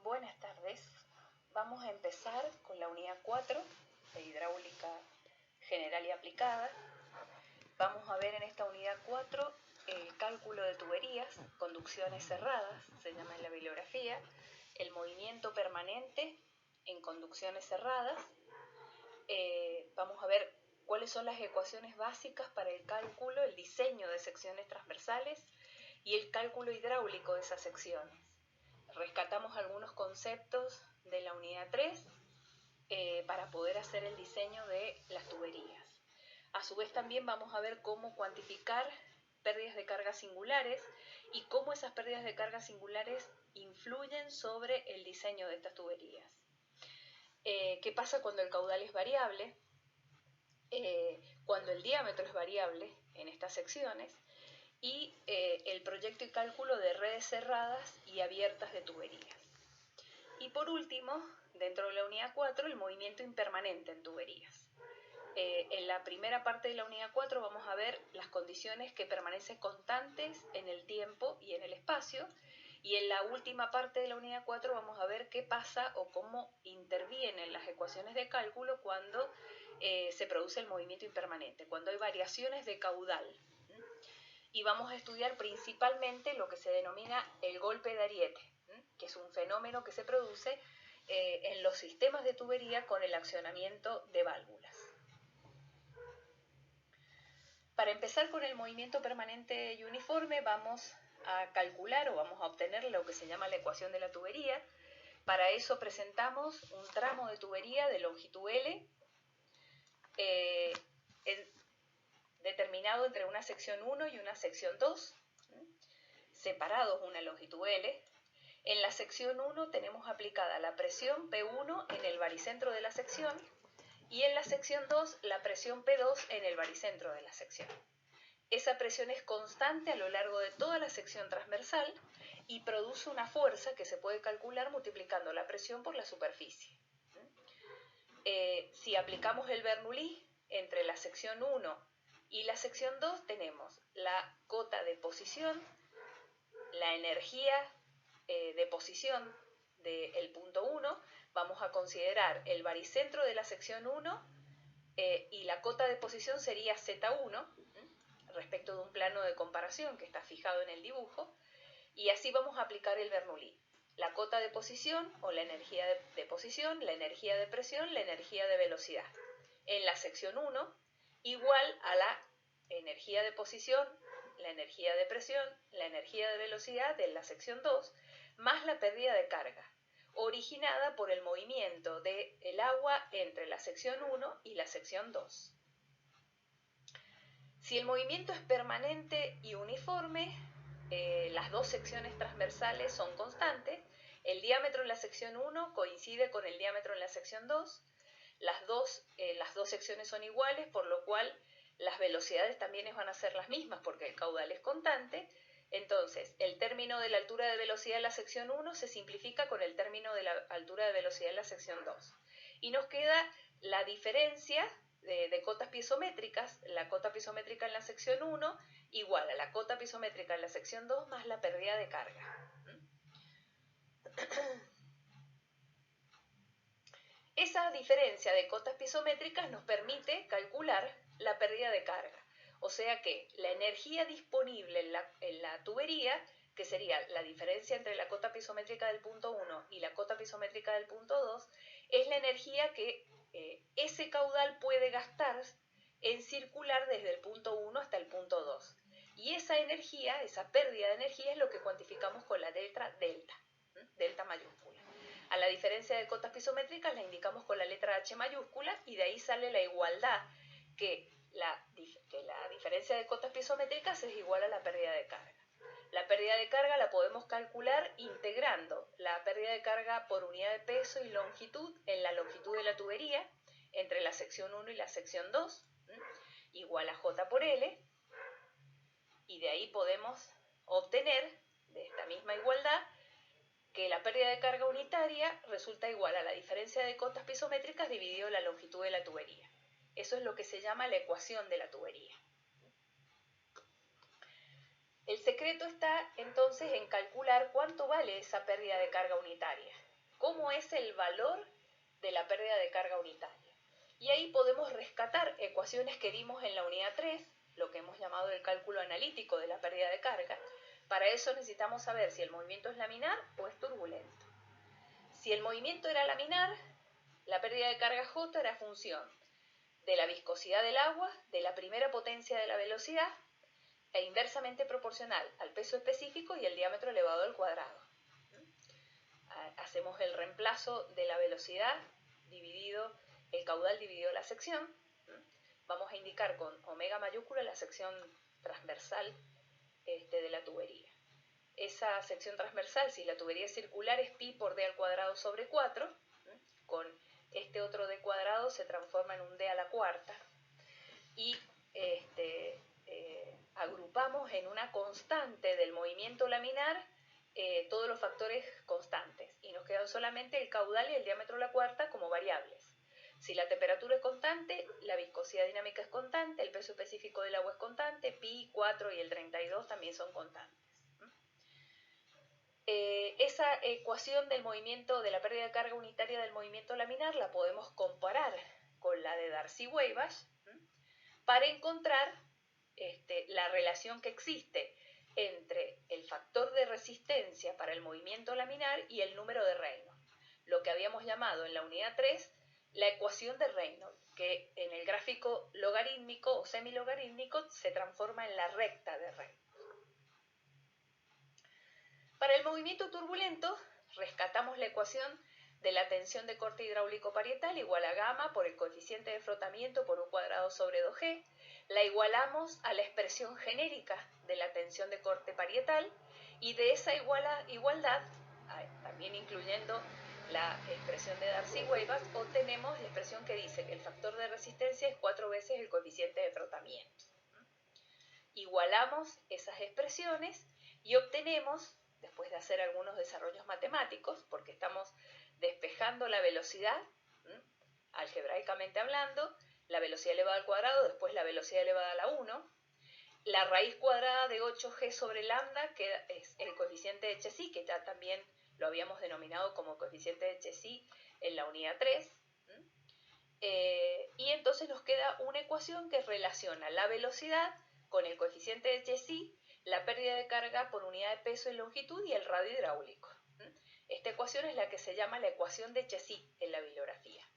Buenas tardes. Vamos a empezar con la unidad 4 de hidráulica general y aplicada. Vamos a ver en esta unidad 4 el cálculo de tuberías, conducciones cerradas, se llama en la bibliografía, el movimiento permanente en conducciones cerradas. Vamos a ver cuáles son las ecuaciones básicas para el cálculo, el diseño de secciones transversales y el cálculo hidráulico de esas secciones. Rescatamos algunos conceptos de la unidad 3 para poder hacer el diseño de las tuberías. A su vez también vamos a ver cómo cuantificar pérdidas de carga singulares y cómo esas pérdidas de carga singulares influyen sobre el diseño de estas tuberías. ¿Qué pasa cuando el caudal es variable? Cuando el diámetro es variable en estas secciones y el proyecto y cálculo de redes cerradas y abiertas de tuberías. Y por último, dentro de la unidad 4, el movimiento impermanente en tuberías. En la primera parte de la unidad 4 vamos a ver las condiciones que permanecen constantes en el tiempo y en el espacio, y en la última parte de la unidad 4 vamos a ver qué pasa o cómo intervienen las ecuaciones de cálculo cuando se produce el movimiento impermanente, cuando hay variaciones de caudal. Y vamos a estudiar principalmente lo que se denomina el golpe de ariete, que es un fenómeno que se produce en los sistemas de tubería con el accionamiento de válvulas. Para empezar con el movimiento permanente y uniforme vamos a calcular o vamos a obtener lo que se llama la ecuación de la tubería. Para eso presentamos un tramo de tubería de longitud L determinado entre una sección 1 y una sección 2, separados una longitud L. En la sección 1 tenemos aplicada la presión P1 en el baricentro de la sección y en la sección 2 la presión P2 en el baricentro de la sección. Esa presión es constante a lo largo de toda la sección transversal y produce una fuerza que se puede calcular multiplicando la presión por la superficie. Si aplicamos el Bernoulli entre la sección 1 y la sección 2 tenemos la cota de posición, la energía de posición del punto 1, vamos a considerar el baricentro de la sección 1 y la cota de posición sería Z1 respecto de un plano de comparación que está fijado en el dibujo, y así vamos a aplicar el Bernoulli. La cota de posición o la energía de posición, la energía de presión, la energía de velocidad. En la sección 1 igual a la energía de posición, la energía de presión, la energía de velocidad de la sección 2, más la pérdida de carga, originada por el movimiento del agua entre la sección 1 y la sección 2. Si el movimiento es permanente y uniforme, las dos secciones transversales son constantes, el diámetro en la sección 1 coincide con el diámetro en la sección 2, las dos secciones son iguales, por lo cual las velocidades también van a ser las mismas porque el caudal es constante. Entonces, el término de la altura de velocidad en la sección 1 se simplifica con el término de la altura de velocidad en la sección 2. Y nos queda la diferencia de cotas piezométricas, la cota piezométrica en la sección 1 igual a la cota piezométrica en la sección 2 más la pérdida de carga. Esa diferencia de cotas piezométricas nos permite calcular la pérdida de carga. O sea que la energía disponible en la tubería, que sería la diferencia entre la cota piezométrica del punto 1 y la cota piezométrica del punto 2, es la energía que ese caudal puede gastar en circular desde el punto 1 hasta el punto 2. Y esa energía, esa pérdida de energía es lo que cuantificamos con la delta mayúscula. A la diferencia de cotas piezométricas la indicamos con la letra H mayúscula y de ahí sale la igualdad, que la diferencia de cotas piezométricas es igual a la pérdida de carga. La pérdida de carga la podemos calcular integrando la pérdida de carga por unidad de peso y longitud en la longitud de la tubería entre la sección 1 y la sección 2, igual a J por L, y de ahí podemos obtener de esta misma igualdad que la pérdida de carga unitaria resulta igual a la diferencia de cotas piezométricas dividido la longitud de la tubería. Eso es lo que se llama la ecuación de la tubería. El secreto está entonces en calcular cuánto vale esa pérdida de carga unitaria. cómo es el valor de la pérdida de carga unitaria. Y ahí podemos rescatar ecuaciones que vimos en la unidad 3, lo que hemos llamado el cálculo analítico de la pérdida de carga. Para eso necesitamos saber si el movimiento es laminar o es turbulento. Si el movimiento era laminar, la pérdida de carga J era función de la viscosidad del agua, de la primera potencia de la velocidad, e inversamente proporcional al peso específico y el diámetro elevado al cuadrado. Hacemos el reemplazo de la velocidad dividido, el caudal dividido la sección. Vamos a indicar con omega mayúscula la sección transversal de la tubería. Esa sección transversal, si la tubería es circular, es pi por d al cuadrado sobre 4. Con este otro d cuadrado se transforma en un d a la cuarta. Y agrupamos en una constante del movimiento laminar todos los factores constantes. Y nos quedan solamente el caudal y el diámetro a la cuarta como variables. Si la temperatura es constante, la viscosidad dinámica es constante, el peso específico del agua es constante, pi, 4 y el 32 también son constantes. Esa ecuación del movimiento, de la pérdida de carga unitaria del movimiento laminar, la podemos comparar con la de Darcy-Weisbach para encontrar la relación que existe entre el factor de resistencia para el movimiento laminar y el número de Reynolds, lo que habíamos llamado en la unidad 3 la ecuación de Reynolds, que en el gráfico logarítmico o semilogarítmico se transforma en la recta de Reynolds. Para el movimiento turbulento, rescatamos la ecuación de la tensión de corte hidráulico parietal igual a gamma por el coeficiente de frotamiento por u cuadrado sobre 2G, la igualamos a la expresión genérica de la tensión de corte parietal y de esa igualdad, también incluyendo la expresión de Darcy-Weisbach, obtenemos la expresión que dice que el factor de resistencia es 4 veces el coeficiente de frotamiento. Igualamos esas expresiones y obtenemos, después de hacer algunos desarrollos matemáticos, porque estamos despejando la velocidad, algebraicamente hablando, la velocidad elevada al cuadrado, después la velocidad elevada a la 1, la raíz cuadrada de 8g sobre lambda, que es el coeficiente de Chezy, que ya también lo habíamos denominado como coeficiente de Chezy en la unidad 3, y entonces nos queda una ecuación que relaciona la velocidad con el coeficiente de Chezy, la pérdida de carga por unidad de peso y longitud y el radio hidráulico. Esta ecuación es la que se llama la ecuación de Chezy en la bibliografía.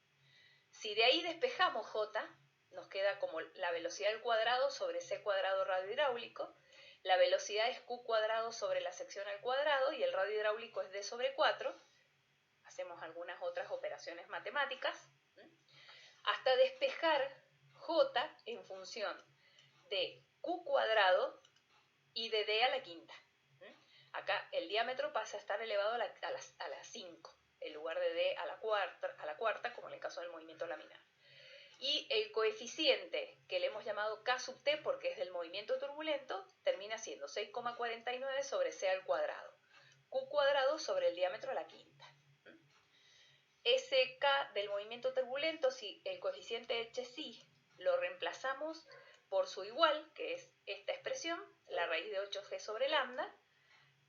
Si de ahí despejamos J, nos queda como la velocidad al cuadrado sobre c cuadrado radio hidráulico, la velocidad es q cuadrado sobre la sección al cuadrado y el radio hidráulico es d sobre 4. Hacemos algunas otras operaciones matemáticas, hasta despejar J en función de q cuadrado y de d a la quinta. Acá el diámetro pasa a estar elevado a la 5, en lugar de d a la cuarta, como en el caso del movimiento laminar. Y el coeficiente, que le hemos llamado k sub t porque es del movimiento turbulento, termina siendo 6,49 sobre c al cuadrado, q cuadrado sobre el diámetro a la quinta. Ese k del movimiento turbulento, si el coeficiente de Chezy lo reemplazamos por su igual, que es esta expresión, la raíz de 8g sobre lambda,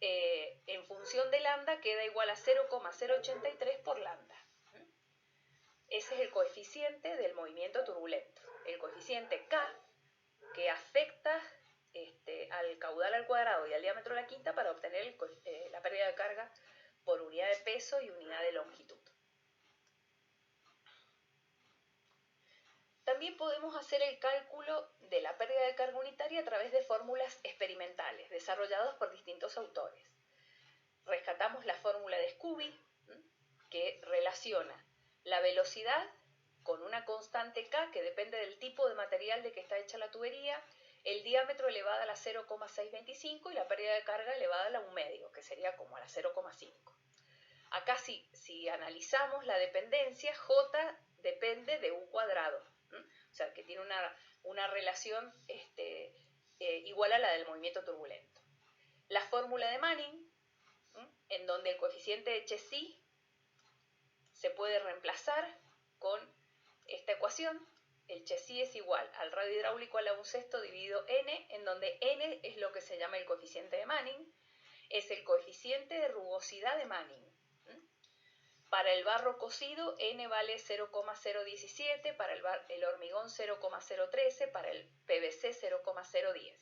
en función de lambda queda igual a 0,083 por lambda. Ese es el coeficiente del movimiento turbulento. El coeficiente K, que afecta al caudal al cuadrado y al diámetro a la quinta para obtener la pérdida de carga por unidad de peso y unidad de longitud. También podemos hacer el cálculo de la pérdida de carga unitaria a través de fórmulas experimentales desarrolladas por distintos autores. Rescatamos la fórmula de Scooby, que relaciona la velocidad con una constante K que depende del tipo de material de que está hecha la tubería, el diámetro elevado a la 0,625 y la pérdida de carga elevada a la 1 medio, que sería como a la 0,5. Acá si analizamos la dependencia, J depende de U cuadrado, o sea que tiene una relación igual a la del movimiento turbulento. La fórmula de Manning, en donde el coeficiente de Chezy se puede reemplazar con esta ecuación. El Chezy es igual al radio hidráulico a la 1/6 dividido n, en donde n es lo que se llama el coeficiente de Manning, es el coeficiente de rugosidad de Manning. Para el barro cocido, N vale 0,017, para el hormigón 0,013, para el PVC 0,010.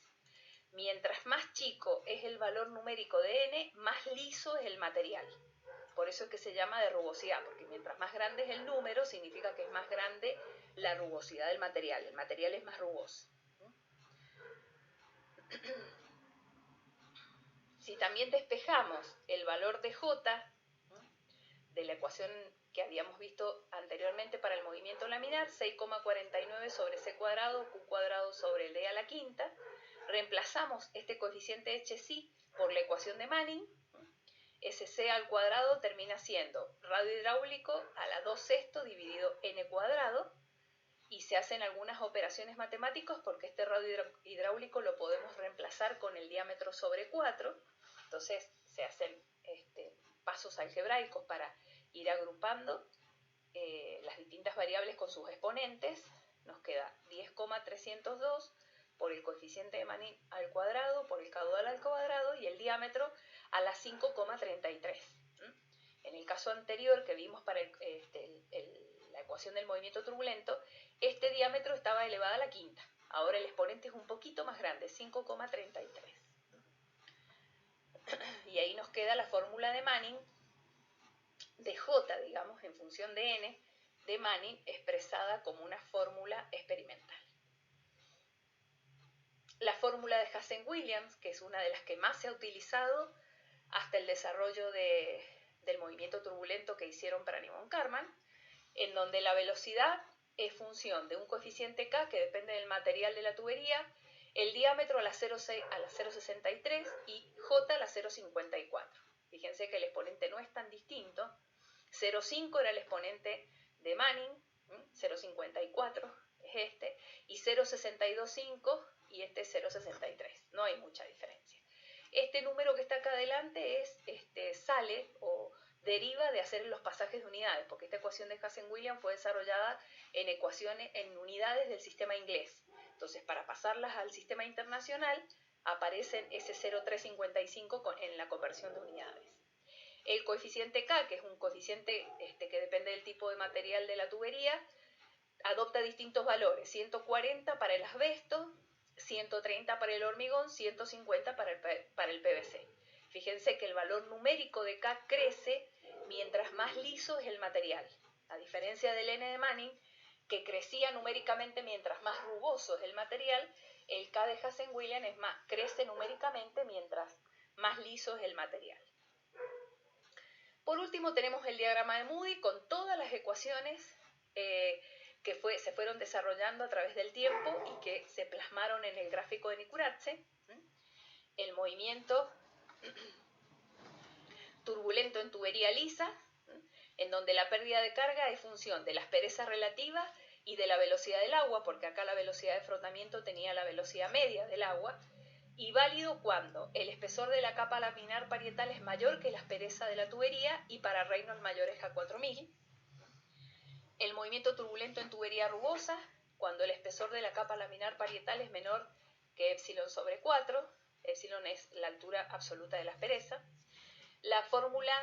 Mientras más chico es el valor numérico de N, más liso es el material. Por eso es que se llama de rugosidad, porque mientras más grande es el número, significa que es más grande la rugosidad del material. El material es más rugoso. Si también despejamos el valor de J de la ecuación que habíamos visto anteriormente para el movimiento laminar, 6,49 sobre c cuadrado, q cuadrado sobre d a la quinta, reemplazamos este coeficiente hc por la ecuación de Manning, SC al cuadrado termina siendo radio hidráulico a la 2/6 dividido n cuadrado, y se hacen algunas operaciones matemáticas porque este radio hidráulico lo podemos reemplazar con el diámetro sobre 4, entonces se hacen pasos algebraicos para ir agrupando las distintas variables con sus exponentes. Nos queda 10,302 por el coeficiente de Manning al cuadrado, por el caudal al cuadrado, y el diámetro a la 5,33. En el caso anterior que vimos para la ecuación del movimiento turbulento, este diámetro estaba elevado a la quinta. Ahora el exponente es un poquito más grande, 5,33. Y ahí nos queda la fórmula de Manning, de J, digamos, en función de N, de Manning, expresada como una fórmula experimental. La fórmula de Hazen-Williams, que es una de las que más se ha utilizado hasta el desarrollo del movimiento turbulento que hicieron para Newman-Karman, en donde la velocidad es función de un coeficiente K que depende del material de la tubería, el diámetro a la 0,63 y J a la 0,54. Fíjense que el exponente no es tan distinto. 0,5 era el exponente de Manning, 0,54 es este, y 0,625 y este es 0,63. No hay mucha diferencia. Este número que está acá adelante sale o deriva de hacer los pasajes de unidades, porque esta ecuación de Hazen-Williams fue desarrollada en unidades del sistema inglés. Entonces, para pasarlas al sistema internacional, aparecen ese 0,355 en la conversión de unidades. El coeficiente K, que es un coeficiente que depende del tipo de material de la tubería, adopta distintos valores: 140 para el asbesto, 130 para el hormigón, 150 para el PVC. Fíjense que el valor numérico de K crece mientras más liso es el material, a diferencia del N de Manning, que crecía numéricamente mientras más rugoso es el material. El K de Hazen-Williams crece numéricamente mientras más liso es el material. Por último tenemos el diagrama de Moody con todas las ecuaciones que se fueron desarrollando a través del tiempo y que se plasmaron en el gráfico de Nikuradse. El movimiento turbulento en tubería lisa, en donde la pérdida de carga es función de la aspereza relativa y de la velocidad del agua, porque acá la velocidad de frotamiento tenía la velocidad media del agua, y válido cuando el espesor de la capa laminar parietal es mayor que la aspereza de la tubería y para Reynolds mayores a 4000. El movimiento turbulento en tubería rugosa, cuando el espesor de la capa laminar parietal es menor que epsilon sobre 4, epsilon es la altura absoluta de la aspereza. La fórmula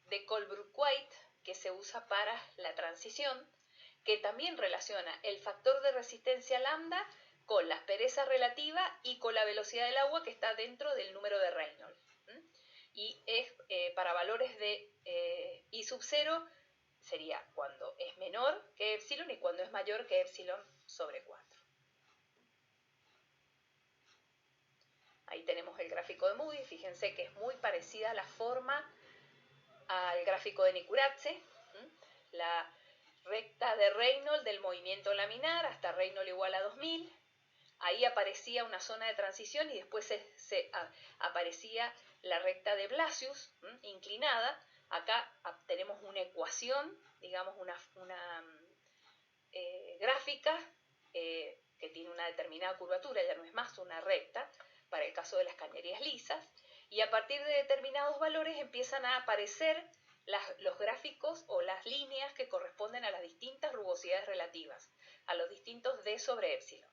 de Colebrook-White, que se usa para la transición, que también relaciona el factor de resistencia lambda con la aspereza relativa y con la velocidad del agua que está dentro del número de Reynolds. Y es para valores de I sub 0 sería cuando es menor que epsilon y cuando es mayor que epsilon sobre 4. Ahí tenemos el gráfico de Moody. Fíjense que es muy parecida la forma al gráfico de Nikuradse. La recta de Reynolds del movimiento laminar hasta Reynolds igual a 2000. Ahí aparecía una zona de transición y después aparecía la recta de Blasius, inclinada. Acá tenemos una ecuación, digamos una gráfica que tiene una determinada curvatura, ya no es más una recta, para el caso de las cañerías lisas, y a partir de determinados valores empiezan a aparecer los gráficos o las líneas que corresponden a las distintas rugosidades relativas, a los distintos D sobre epsilon.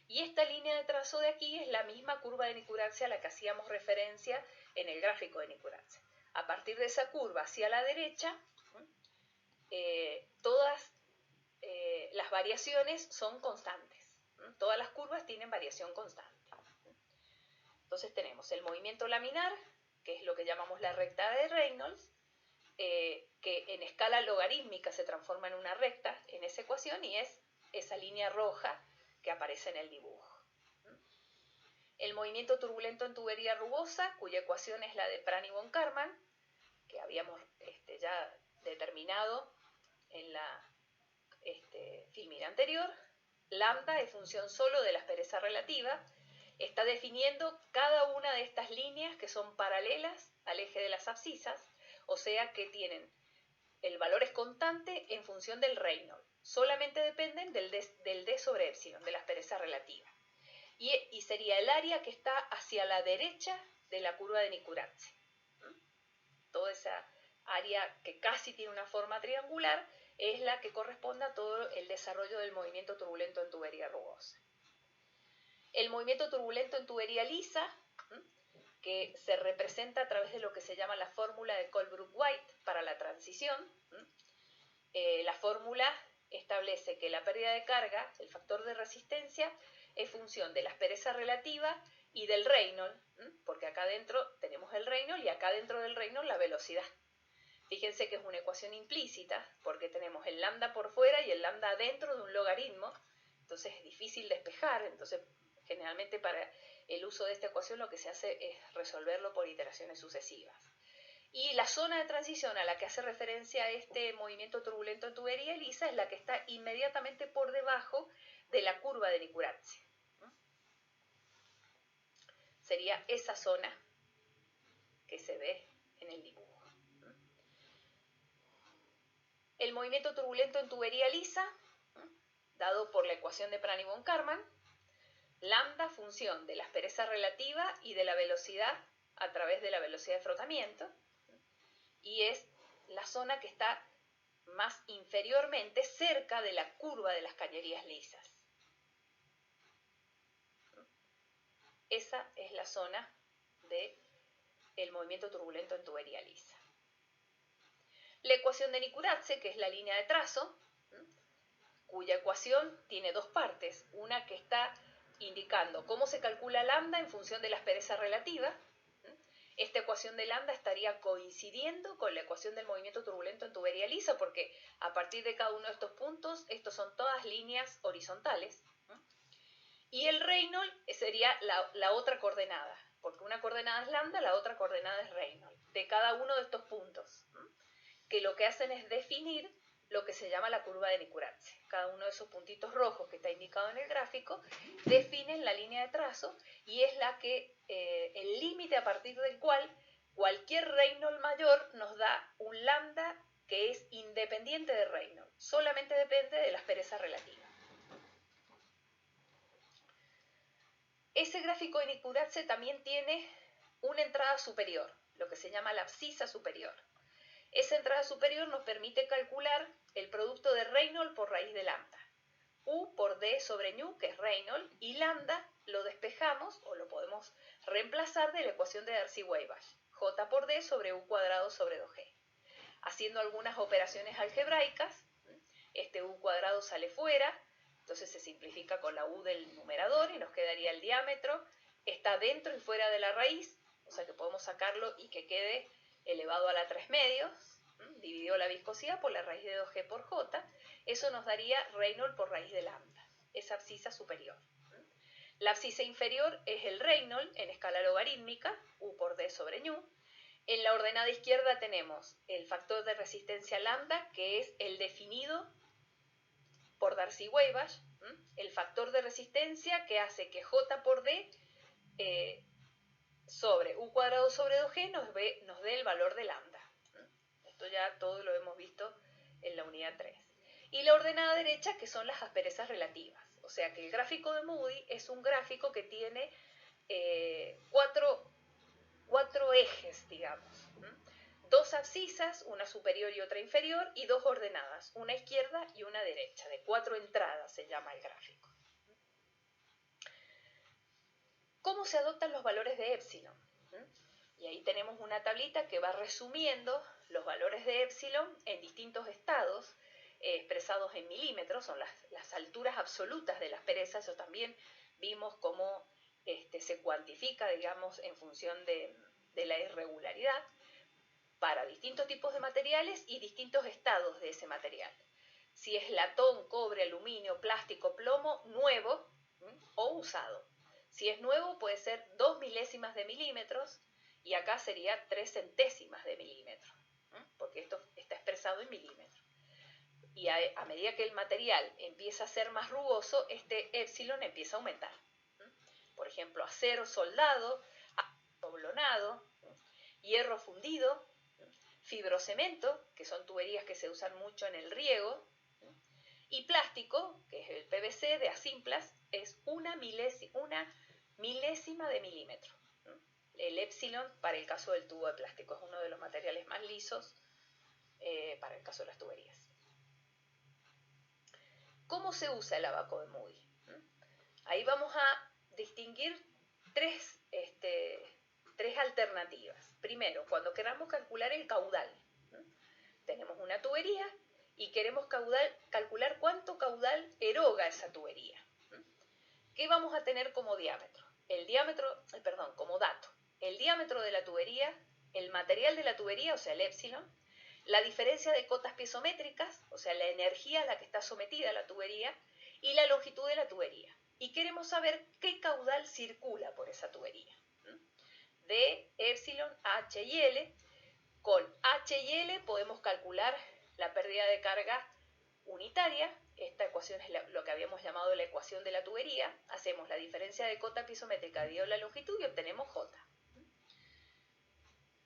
Y esta línea de trazo de aquí es la misma curva de Nikuradse a la que hacíamos referencia en el gráfico de Nikuradse. A partir de esa curva hacia la derecha, todas las variaciones son constantes. Todas las curvas tienen variación constante. Entonces tenemos el movimiento laminar, que es lo que llamamos la recta de Reynolds, que en escala logarítmica se transforma en una recta en esa ecuación y es esa línea roja que aparece en el dibujo. El movimiento turbulento en tubería rugosa, cuya ecuación es la de Prany von Karman, que habíamos ya determinado en la filmina anterior. Lambda es función solo de la aspereza relativa, está definiendo cada una de estas líneas que son paralelas al eje de las abscisas, o sea que tienen el valor es constante en función del Reynolds, solamente dependen del D sobre epsilon, de la aspereza relativa. Y sería el área que está hacia la derecha de la curva de Nikuradse. Toda esa área que casi tiene una forma triangular es la que corresponde a todo el desarrollo del movimiento turbulento en tubería rugosa. El movimiento turbulento en tubería lisa, que se representa a través de lo que se llama la fórmula de Colebrook-White para la transición. La fórmula establece que la pérdida de carga, el factor de resistencia, es función de la aspereza relativa y del Reynolds, porque acá adentro tenemos el Reynolds y acá dentro del Reynolds la velocidad. Fíjense que es una ecuación implícita, porque tenemos el lambda por fuera y el lambda adentro de un logaritmo, entonces es difícil despejar, entonces generalmente para el uso de esta ecuación lo que se hace es resolverlo por iteraciones sucesivas. Y la zona de transición a la que hace referencia este movimiento turbulento en tubería lisa es la que está inmediatamente por debajo de la curva de Nikuradse. Sería esa zona que se ve en el dibujo. El movimiento turbulento en tubería lisa, dado por la ecuación de Prany von Karman, lambda función de la aspereza relativa y de la velocidad a través de la velocidad de frotamiento, y es la zona que está más inferiormente cerca de la curva de las cañerías lisas. Esa es la zona del movimiento turbulento en tubería lisa. La ecuación de Nikuradse, que es la línea de trazo, cuya ecuación tiene dos partes, una que está indicando cómo se calcula lambda en función de la aspereza relativa. Esta ecuación de lambda estaría coincidiendo con la ecuación del movimiento turbulento en tubería lisa, porque a partir de cada uno de estos puntos, estos son todas líneas horizontales. Y el Reynolds sería la otra coordenada, porque una coordenada es lambda, la otra coordenada es Reynolds, de cada uno de estos puntos, que lo que hacen es definir lo que se llama la curva de Nikuradse. Cada uno de esos puntitos rojos que está indicado en el gráfico definen la línea de trazo y es la que el límite a partir del cual cualquier Reynolds mayor nos da un lambda que es independiente de Reynolds, solamente depende de la aspereza relativa. Ese gráfico de Nikuradse también tiene una entrada superior, lo que se llama la abscisa superior. Esa entrada superior nos permite calcular el producto de Reynolds por raíz de lambda. U por D sobre ñu, que es Reynolds, y lambda lo despejamos o lo podemos reemplazar de la ecuación de Darcy-Weisbach. J por D sobre U cuadrado sobre 2G. Haciendo algunas operaciones algebraicas, este U cuadrado sale fuera, entonces se simplifica con la U del numerador y nos quedaría el diámetro. Está dentro y fuera de la raíz, o sea que podemos sacarlo y que quede elevado a la 3 medios, dividido la viscosidad por la raíz de 2G por J, eso nos daría Reynolds por raíz de lambda, esa abscisa superior. La abscisa inferior es el Reynolds en escala logarítmica, U por D sobre ñu. En la ordenada izquierda tenemos el factor de resistencia lambda, que es el definido por Darcy-Weisbach, el factor de resistencia que hace que J por D sobre U cuadrado sobre 2G nos dé el valor de lambda. Esto ya todo lo hemos visto en la unidad 3. Y la ordenada derecha, que son las asperezas relativas. O sea que el gráfico de Moody es un gráfico que tiene cuatro ejes, digamos. Dos abscisas, una superior y otra inferior, y dos ordenadas, una izquierda y una derecha. De 4 entradas se llama el gráfico. ¿Cómo se adoptan los valores de epsilon? Y ahí tenemos una tablita que va resumiendo los valores de épsilon en distintos estados, expresados en milímetros, son las alturas absolutas de las perezas. Eso también vimos cómo se cuantifica, digamos, en función de la irregularidad para distintos tipos de materiales y distintos estados de ese material. Si es latón, cobre, aluminio, plástico, plomo, nuevo o usado. Si es nuevo puede ser 2 milésimas de milímetros y acá sería 3 centésimas de milímetro, porque esto está expresado en milímetros. Y a medida que el material empieza a ser más rugoso, este épsilon empieza a aumentar. Por ejemplo, acero soldado, acero blonado, hierro fundido, fibrocemento, que son tuberías que se usan mucho en el riego, y plástico, que es el PVC de Asimplas, es una milésima de milímetro. El épsilon para el caso del tubo de plástico es uno de los materiales más lisos para el caso de las tuberías. ¿Cómo se usa el abaco de Moody? Ahí vamos a distinguir tres alternativas. Primero, cuando queramos calcular el caudal. Tenemos una tubería y queremos calcular cuánto caudal eroga esa tubería. ¿Qué vamos a tener como diámetro? Como dato. El diámetro de la tubería, el material de la tubería, o sea, el épsilon, la diferencia de cotas piezométricas, o sea, la energía a la que está sometida la tubería, y la longitud de la tubería. Y queremos saber qué caudal circula por esa tubería. De épsilon, H y L. Con H y L podemos calcular la pérdida de carga unitaria. Esta ecuación es lo que habíamos llamado la ecuación de la tubería. Hacemos la diferencia de cota piezométrica dividido la longitud y obtenemos J.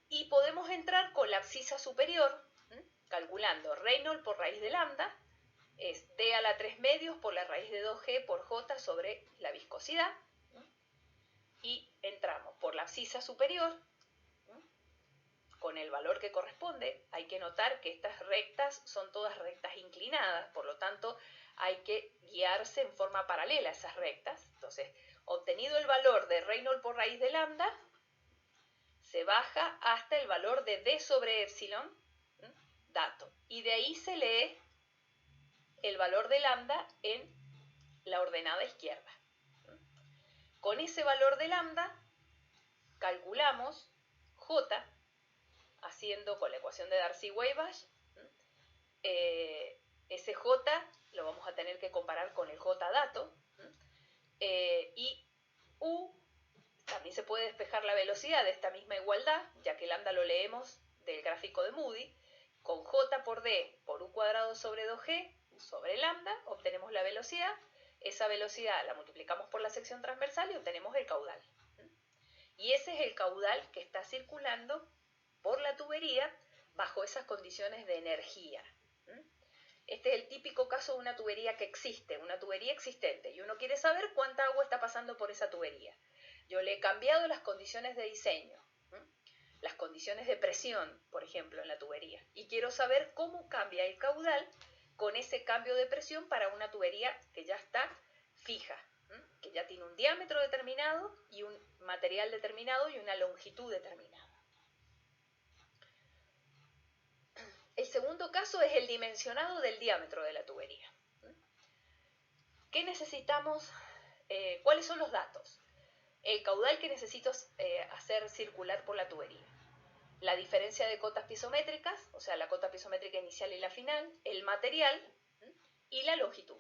Y podemos entrar con la abscisa superior, calculando Reynolds por raíz de lambda, es D a la 3 medios por la raíz de 2G por J sobre la viscosidad. Y entramos por la abscisa superior, con el valor que corresponde. Hay que notar que estas rectas son todas rectas inclinadas, por lo tanto hay que guiarse en forma paralela a esas rectas. Entonces, obtenido el valor de Reynolds por raíz de lambda, se baja hasta el valor de D sobre épsilon, dato, y de ahí se lee el valor de lambda en la ordenada izquierda. Con ese valor de lambda calculamos J, haciendo con la ecuación de Darcy-Weisbach, ese J lo vamos a tener que comparar con el J dato, y U, también se puede despejar la velocidad de esta misma igualdad, ya que lambda lo leemos del gráfico de Moody, con J por D por U cuadrado sobre 2G sobre lambda, obtenemos la velocidad, esa velocidad la multiplicamos por la sección transversal y obtenemos el caudal. Y ese es el caudal que está circulando por la tubería bajo esas condiciones de energía. Este es el típico caso de una tubería que existe, una tubería existente, y uno quiere saber cuánta agua está pasando por esa tubería. Yo le he cambiado las condiciones de diseño, las condiciones de presión, por ejemplo, en la tubería, y quiero saber cómo cambia el caudal con ese cambio de presión para una tubería que ya está fija, que ya tiene un diámetro determinado y un material determinado y una longitud determinada. El segundo caso es el dimensionado del diámetro de la tubería. ¿Qué necesitamos? ¿Cuáles son los datos? El caudal que necesito hacer circular por la tubería. La diferencia de cotas piezométricas, o sea, la cota piezométrica inicial y la final, el material y la longitud.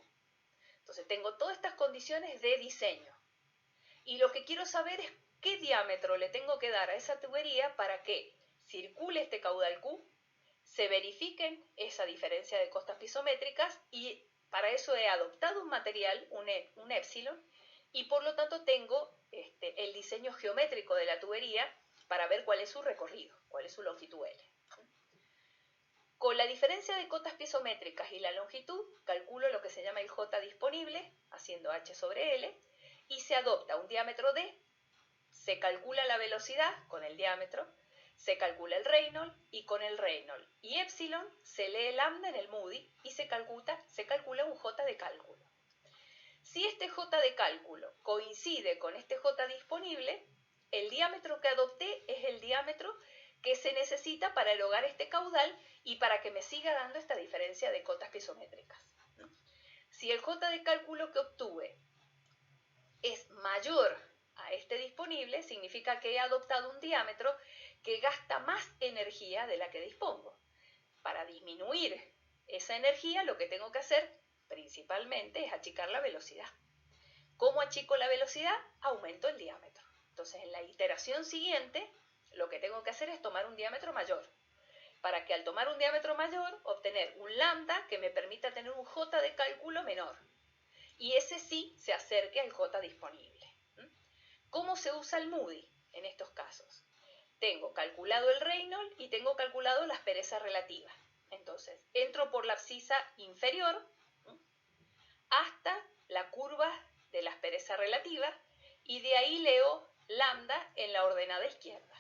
Entonces tengo todas estas condiciones de diseño. Y lo que quiero saber es qué diámetro le tengo que dar a esa tubería para que circule este caudal Q, se verifiquen esa diferencia de costas piezométricas, y para eso he adoptado un material, un épsilon, y por lo tanto tengo el diseño geométrico de la tubería para ver cuál es su recorrido, cuál es su longitud L. Con la diferencia de cotas piezométricas y la longitud, calculo lo que se llama el J disponible, haciendo H sobre L, y se adopta un diámetro D, se calcula la velocidad con el diámetro, se calcula el Reynolds, y con el Reynolds y épsilon se lee lambda en el Moody y se calcula un J de cálculo. Si este J de cálculo coincide con este J disponible, el diámetro que adopté es el diámetro que se necesita para erogar este caudal y para que me siga dando esta diferencia de cotas pisométricas. Si el J de cálculo que obtuve es mayor a este disponible, significa que he adoptado un diámetro que gasta más energía de la que dispongo. Para disminuir esa energía, lo que tengo que hacer principalmente es achicar la velocidad. ¿Cómo achico la velocidad? Aumento el diámetro. Entonces, en la iteración siguiente, lo que tengo que hacer es tomar un diámetro mayor. Para que al tomar un diámetro mayor, obtener un lambda que me permita tener un J de cálculo menor. Y ese sí se acerque al J disponible. ¿Cómo se usa el Moody en estos casos? Tengo calculado el Reynolds y tengo calculado la aspereza relativa. Entonces, entro por la abscisa inferior hasta la curva de la aspereza relativa y de ahí leo lambda en la ordenada izquierda.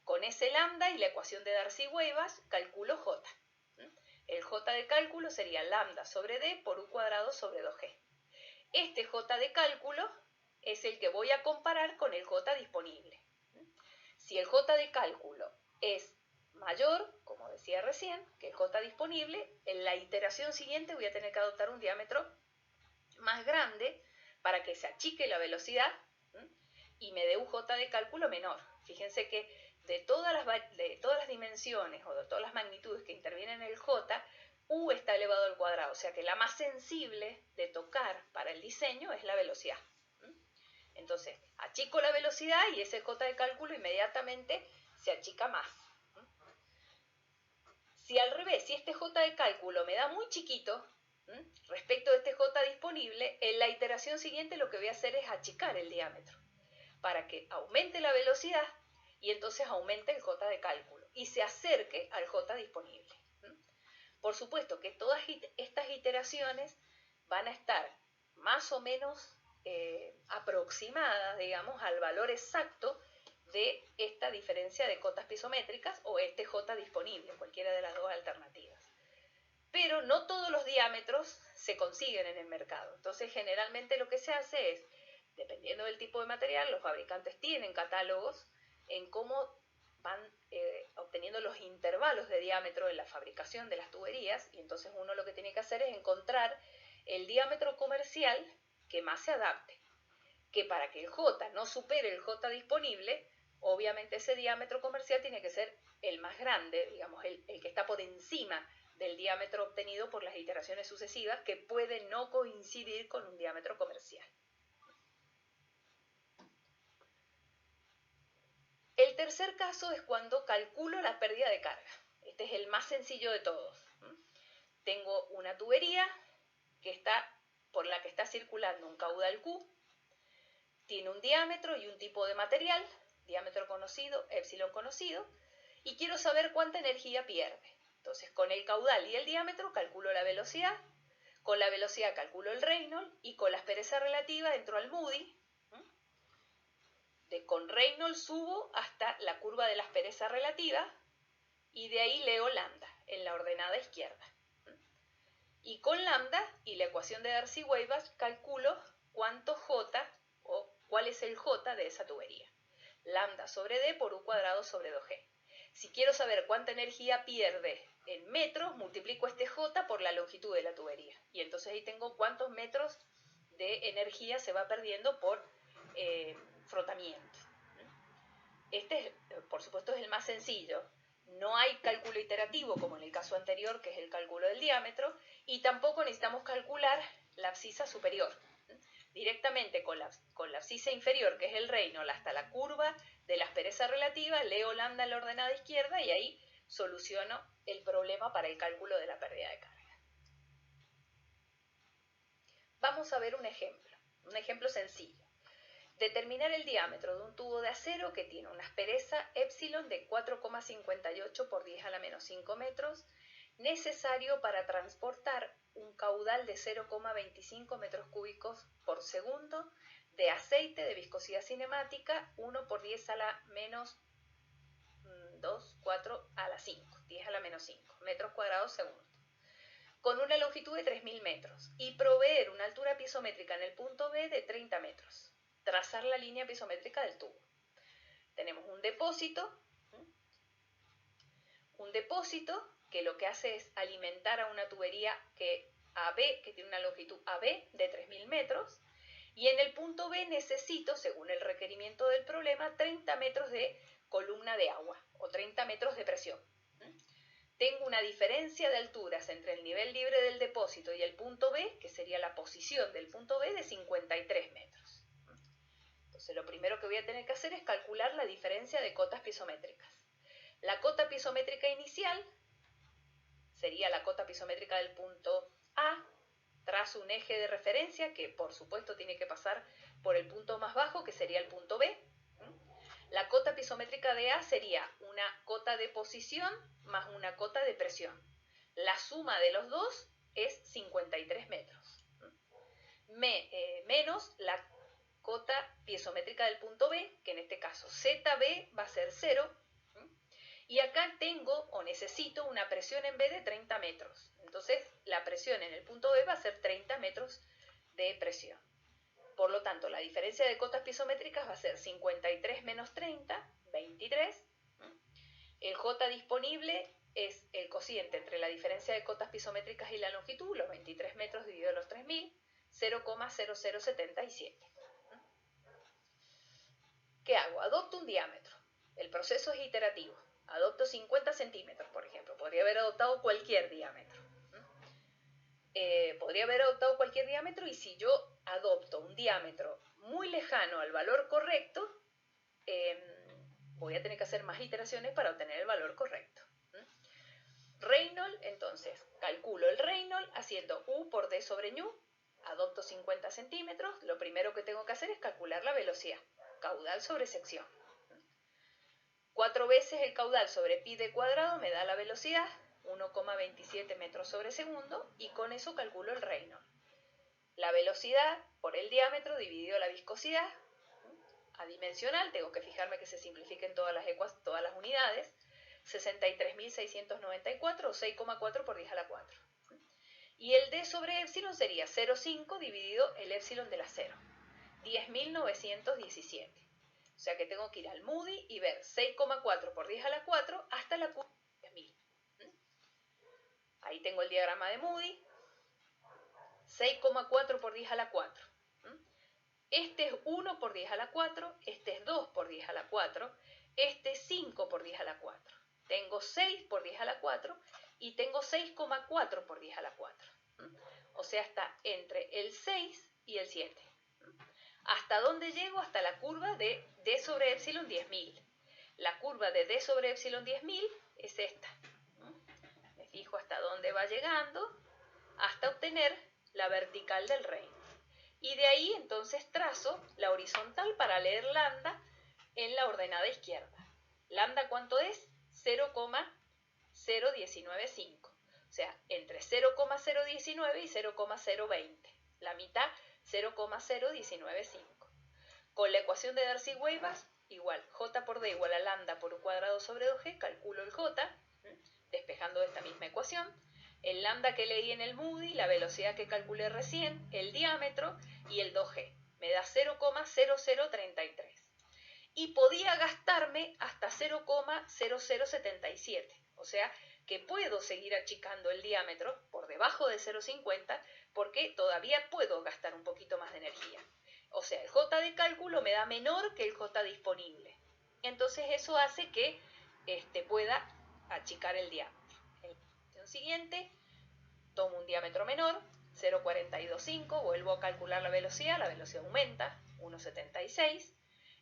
Con ese lambda y la ecuación de Darcy-Weisbach calculo J. El J de cálculo sería lambda sobre D por U cuadrado sobre 2G. Este J de cálculo es el que voy a comparar con el J disponible. Si el J de cálculo es mayor, como decía recién, que el J disponible, en la iteración siguiente voy a tener que adoptar un diámetro más grande para que se achique la velocidad y me dé un J de cálculo menor. Fíjense que de todas las dimensiones o de todas las magnitudes que intervienen en el J, U está elevado al cuadrado, o sea que la más sensible de tocar para el diseño es la velocidad. Entonces, achico la velocidad y ese J de cálculo inmediatamente se achica más. Si al revés, si este J de cálculo me da muy chiquito, respecto de este J disponible, en la iteración siguiente lo que voy a hacer es achicar el diámetro para que aumente la velocidad y entonces aumente el J de cálculo y se acerque al J disponible. Por supuesto que todas estas iteraciones van a estar más o menos aproximadas, digamos, al valor exacto de esta diferencia de cotas pisométricas o este J disponible, cualquiera de las dos alternativas. Pero no todos los diámetros se consiguen en el mercado. Entonces, generalmente lo que se hace es, dependiendo del tipo de material, los fabricantes tienen catálogos en cómo van obteniendo los intervalos de diámetro en la fabricación de las tuberías, y entonces uno lo que tiene que hacer es encontrar el diámetro comercial que más se adapte, que para que el J no supere el J disponible, obviamente ese diámetro comercial tiene que ser el más grande, digamos, el que está por encima del diámetro obtenido por las iteraciones sucesivas, que puede no coincidir con un diámetro comercial. El tercer caso es cuando calculo la pérdida de carga. Este es el más sencillo de todos. Tengo una tubería por la que está circulando un caudal Q, tiene un diámetro y un tipo de material, diámetro conocido, épsilon conocido, y quiero saber cuánta energía pierde. Entonces, con el caudal y el diámetro calculo la velocidad, con la velocidad calculo el Reynolds y con la aspereza relativa entro al Moody. Con Reynolds subo hasta la curva de la aspereza relativa y de ahí leo lambda en la ordenada izquierda. Y con lambda y la ecuación de Darcy-Weisbach calculo cuánto J o cuál es el J de esa tubería. Lambda sobre D por U cuadrado sobre 2G. Si quiero saber cuánta energía pierde en metros, multiplico este J por la longitud de la tubería. Y entonces ahí tengo cuántos metros de energía se va perdiendo por frotamiento. Este, por supuesto, es el más sencillo. No hay cálculo iterativo como en el caso anterior, que es el cálculo del diámetro, y tampoco necesitamos calcular la abscisa superior. Directamente con la abscisa inferior, que es el Reynolds, hasta la curva de la aspereza relativa, leo lambda en la ordenada izquierda y ahí soluciono el problema para el cálculo de la pérdida de carga. Vamos a ver un ejemplo sencillo. Determinar el diámetro de un tubo de acero que tiene una aspereza épsilon de 4,58 por 10 a la menos 5 metros, necesario para transportar un caudal de 0,25 metros cúbicos por segundo de aceite de viscosidad cinemática 1 por 10 a la menos 2, 4 a la 5, 10 a la menos 5 metros cuadrados segundo, con una longitud de 3.000 metros y proveer una altura pisométrica en el punto B de 30 metros. trazar la línea pisométrica del tubo. Tenemos un depósito que lo que hace es alimentar a una tubería que tiene una longitud AB de 3.000 metros, y en el punto B necesito, según el requerimiento del problema, 30 metros de columna de agua o 30 metros de presión. Tengo una diferencia de alturas entre el nivel libre del depósito y el punto B, que sería la posición del punto B, de 53 metros. Entonces lo primero que voy a tener que hacer es calcular la diferencia de cotas pisométricas. La cota pisométrica inicial sería la cota pisométrica del punto A, trazo un eje de referencia que por supuesto tiene que pasar por el punto más bajo, que sería el punto B. La cota pisométrica de A sería una cota de posición más una cota de presión. La suma de los dos es 53 metros. Menos la cota piezométrica del punto B, que en este caso ZB va a ser 0. Y acá tengo o necesito una presión en B de 30 metros. Entonces la presión en el punto B va a ser 30 metros de presión. Por lo tanto, la diferencia de cotas pisométricas va a ser 53 menos 30, 23. El J disponible es el cociente entre la diferencia de cotas pisométricas y la longitud, los 23 metros dividido los 3.000, 0,0077. ¿Qué hago? Adopto un diámetro. El proceso es iterativo. Adopto 50 centímetros, por ejemplo. Podría haber adoptado cualquier diámetro. Y si yo adopto un diámetro muy lejano al valor correcto, voy a tener que hacer más iteraciones para obtener el valor correcto. Reynolds, entonces, calculo el Reynolds haciendo U por D sobre ñu, adopto 50 centímetros, lo primero que tengo que hacer es calcular la velocidad, caudal sobre sección. 4 veces el caudal sobre pi d cuadrado me da la velocidad, 1,27 metros sobre segundo, y con eso calculo el Reynolds. La velocidad por el diámetro dividido la viscosidad, adimensional, tengo que fijarme que se simplifiquen todas las unidades, 63.694 o 6,4 por 10 a la 4. Y el d sobre épsilon sería 0,5 dividido el épsilon de la 0, 10.917. O sea que tengo que ir al Moody y ver 6,4 por 10 a la 4 hasta la curva de 10.000. Ahí tengo el diagrama de Moody. 6,4 por 10 a la 4. Este es 1 por 10 a la 4, este es 2 por 10 a la 4, este es 5 por 10 a la 4. Tengo 6 por 10 a la 4 y tengo 6,4 por 10 a la 4. O sea, está entre el 6 y el 7. ¿Hasta dónde llego? Hasta la curva de d sobre épsilon 10.000. La curva de d sobre épsilon 10.000 es esta. Me fijo hasta dónde va llegando hasta obtener la vertical del Reynolds. Y de ahí entonces trazo la horizontal para leer lambda en la ordenada izquierda. Lambda, ¿cuánto es? 0,0195. O sea, entre 0,019 y 0,020. La mitad, 0,0195. Con la ecuación de Darcy-Weisbach, igual, J por D igual a lambda por U cuadrado sobre 2G, calculo el J, despejando esta misma ecuación. El lambda que leí en el Moody, la velocidad que calculé recién, el diámetro y el 2G. Me da 0,0033. Y podía gastarme hasta 0,0077. O sea que puedo seguir achicando el diámetro por debajo de 0,50 porque todavía puedo gastar un poquito más de energía. O sea, el J de cálculo me da menor que el J disponible. Entonces eso hace que pueda achicar el diámetro. En la siguiente, tomo un diámetro menor, 0,425, vuelvo a calcular la velocidad aumenta, 1,76.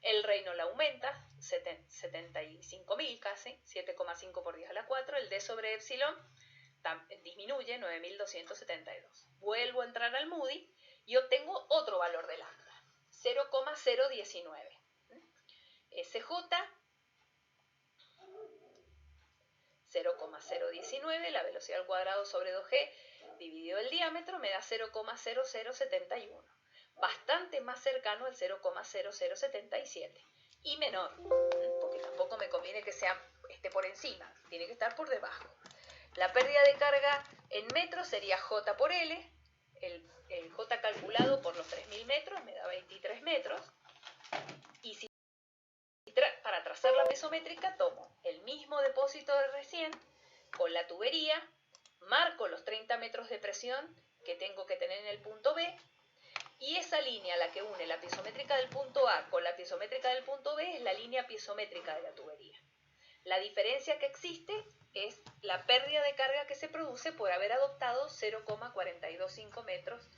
El Reynolds aumenta, 75.000 casi, 7,5 por 10 a la 4. El D sobre épsilon disminuye, 9.272. Vuelvo a entrar al Moody y obtengo otro valor de lambda, 0,019. SJ, 0,019, la velocidad al cuadrado sobre 2G dividido el diámetro me da 0,0071. Bastante más cercano al 0,0077 y menor, porque tampoco me conviene que esté por encima, tiene que estar por debajo. La pérdida de carga en metros sería J por L, el J calculado por los 3.000 metros me da 23 metros, hacer la piezométrica tomo el mismo depósito de recién con la tubería, marco los 30 metros de presión que tengo que tener en el punto B, y esa línea, la que une la piezométrica del punto A con la piezométrica del punto B, es la línea piezométrica de la tubería. La diferencia que existe es la pérdida de carga que se produce por haber adoptado 0,425 metros,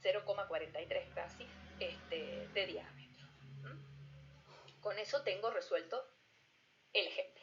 0,43 casi, de diámetro. Con eso tengo resuelto el ejemplo.